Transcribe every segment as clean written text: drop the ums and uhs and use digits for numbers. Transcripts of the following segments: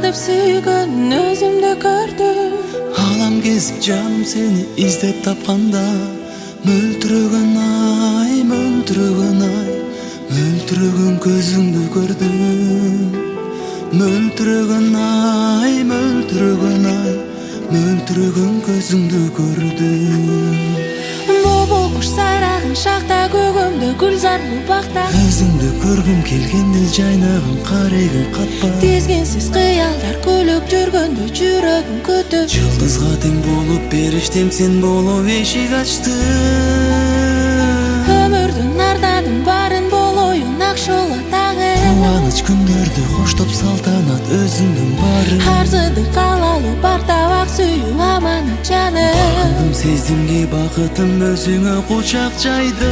деп сүйгөн өзүмдү көрдүм. Алам кезип жаным сени издеп тапканда, мөлтүрөгөн ай, мөлтүрөгөн ай, мөлтүрөгөн көзүңдү көрдүм. Мөлтүрөгөн ай, мөлтүрөгөн ай, мөлтүрөгөн көзүңдү көрдүм. Боbo куш сайраган шакта, көгөмдө гүлзарлуу бакта, Өзүңдү көргүм келгенде жайнаган карегин катпа. тизгинсиз кыялдар күлүп жүргөндө жүрөгүм күтүп. Жылдызга тең болуп периштем сен болуп эшик ачтың. Өмүрдүн ардадын барын болоюн акшола тагы. Кубаныч күндөрдү коштоп салтанат өзүңдүн барын. Арзыды калалуу бар табак сүйүү аманат жаным. Бакындым сезимге бакытым өзүңө кучак жайдым.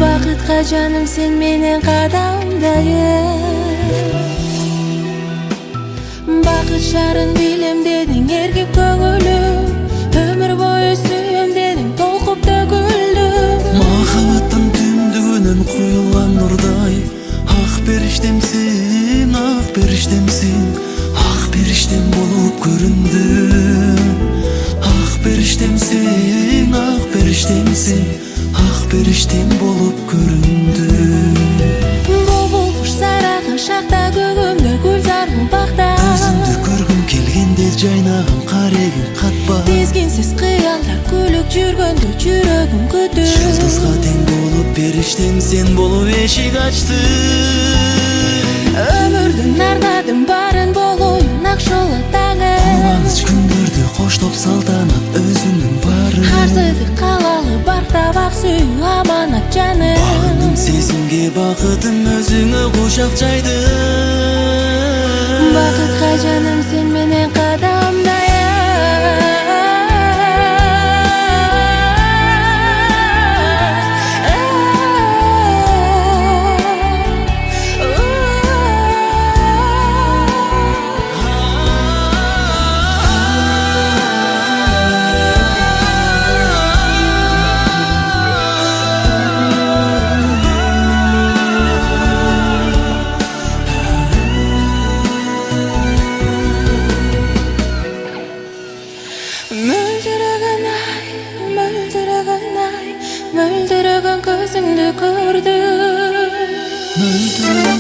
Бакытка жаным сен менен кадамдайым. Бакыт шарын билем дедиң эркип көңүлүм, өмүр бою сүйөм дедиң толкуп төгүлдүм. Махабаттын түндүгүнөн куюлган нурдай, ак периштемсиң, ак периштемсиң, ак периштем болуп көрүндүм. Ак периштемсиң, ак периштемсиң, ак периштем болуп көрүндүм. Булбул куш сайраган шакта, көгөмдө гүлзарлуу бакта, Өзүңдү көргүм келгенде жайнаган карегин катпа. тизгинсиз кыялдар күлүп жүргөндө жүрөгүм күтүп. Жылдызга тең болуп периштем сен болуп эшик ачтың. Өмүрдүн ардадын барын болоюн акшола тагы. Кубаныч күндөрдү коштоп салтанат өзүңдүн барын. Арзыды калалуу бар табак сүйүү аманат жаным. Бакындым сезимге бакытым өзүңө кучак жайдым. Бакытка жаным сен менен кадамдайым. Мөлдүрөгөн көзүңдү көрдүм. Мөлдүрөгөн